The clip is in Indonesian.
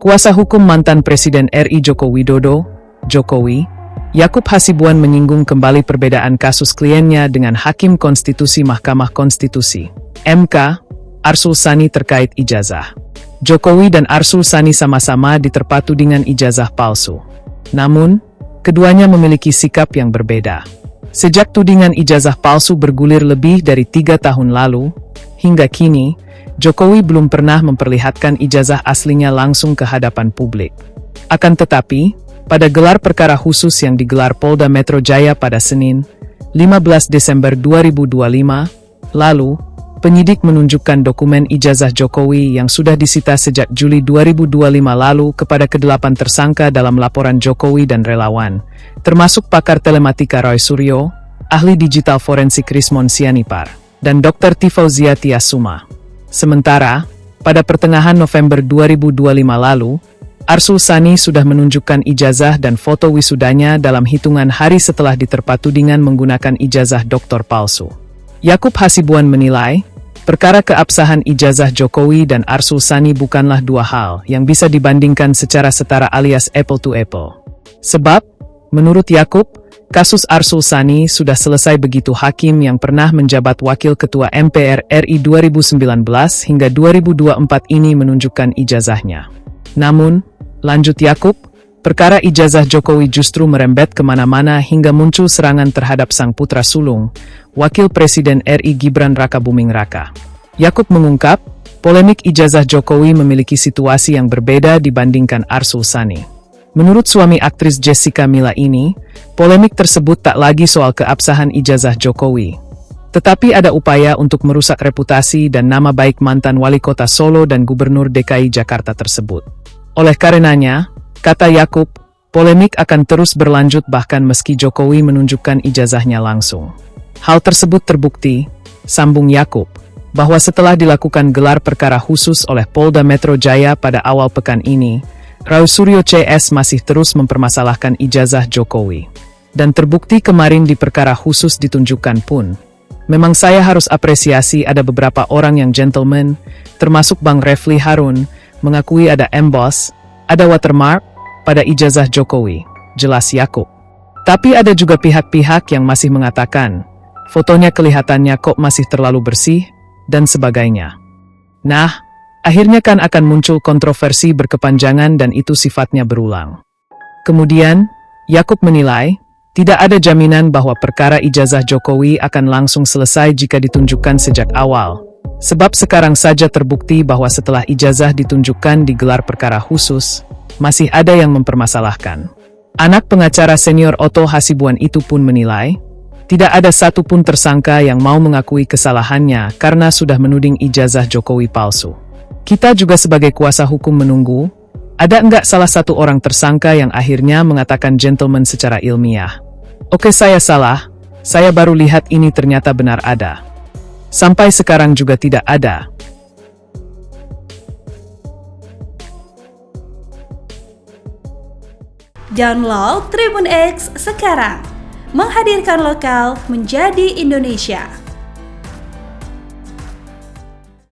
Kuasa hukum mantan Presiden RI Joko Widodo, Jokowi, Yakub Hasibuan menyinggung kembali perbedaan kasus kliennya dengan Hakim Konstitusi Mahkamah Konstitusi, MK, Arsul Sani terkait ijazah. Jokowi dan Arsul Sani sama-sama diterpa tudingan ijazah palsu. Namun, keduanya memiliki sikap yang berbeda. Sejak tudingan ijazah palsu bergulir lebih dari 3 tahun lalu, hingga kini, Jokowi belum pernah memperlihatkan ijazah aslinya langsung ke hadapan publik. Akan tetapi, pada gelar perkara khusus yang digelar Polda Metro Jaya pada Senin, 15 Desember 2025, lalu, penyidik menunjukkan dokumen ijazah Jokowi yang sudah disita sejak Juli 2025 lalu kepada ke-8 tersangka dalam laporan Jokowi dan relawan, termasuk pakar telematika Roy Suryo, ahli digital forensik Rismon Sianipar, dan Dr. Tifauzia Tiasuma. Sementara, pada pertengahan November 2025 lalu, Arsul Sani sudah menunjukkan ijazah dan foto wisudanya dalam hitungan hari setelah diterpa tudingan menggunakan ijazah doktor palsu. Yakub Hasibuan menilai, perkara keabsahan ijazah Jokowi dan Arsul Sani bukanlah dua hal yang bisa dibandingkan secara setara alias apple to apple. Sebab, menurut Yakub, kasus Arsul Sani sudah selesai begitu hakim yang pernah menjabat Wakil Ketua MPR RI 2019 hingga 2024 ini menunjukkan ijazahnya. Namun, lanjut Yakub, perkara ijazah Jokowi justru merembet kemana-mana hingga muncul serangan terhadap sang putra sulung, Wakil Presiden RI Gibran Rakabuming Raka. Yakub mengungkap, polemik ijazah Jokowi memiliki situasi yang berbeda dibandingkan Arsul Sani. Menurut suami aktris Jessica Mila ini, polemik tersebut tak lagi soal keabsahan ijazah Jokowi. Tetapi ada upaya untuk merusak reputasi dan nama baik mantan wali kota Solo dan Gubernur DKI Jakarta tersebut. Oleh karenanya, kata Yakub, polemik akan terus berlanjut bahkan meski Jokowi menunjukkan ijazahnya langsung. Hal tersebut terbukti, sambung Yakub, bahwa setelah dilakukan gelar perkara khusus oleh Polda Metro Jaya pada awal pekan ini, Roy Suryo CS masih terus mempermasalahkan ijazah Jokowi. Dan terbukti kemarin di perkara khusus ditunjukkan pun. Memang saya harus apresiasi ada beberapa orang yang gentleman, termasuk Bang Refli Harun, mengakui ada emboss, ada watermark, pada ijazah Jokowi, jelas Yakub. Tapi ada juga pihak-pihak yang masih mengatakan, fotonya kelihatannya kok masih terlalu bersih, dan sebagainya. Nah, akhirnya kan akan muncul kontroversi berkepanjangan dan itu sifatnya berulang. Kemudian, Yakub menilai, tidak ada jaminan bahwa perkara ijazah Jokowi akan langsung selesai jika ditunjukkan sejak awal. Sebab sekarang saja terbukti bahwa setelah ijazah ditunjukkan di gelar perkara khusus, masih ada yang mempermasalahkan. Anak pengacara senior Otto Hasibuan itu pun menilai, tidak ada satupun tersangka yang mau mengakui kesalahannya karena sudah menuding ijazah Jokowi palsu. Kita juga sebagai kuasa hukum menunggu, ada enggak salah satu orang tersangka yang akhirnya mengatakan gentleman secara ilmiah. Oke, saya salah, saya baru lihat ini ternyata benar ada. Sampai sekarang juga tidak ada. Download Tribun X sekarang, menghadirkan lokal menjadi Indonesia.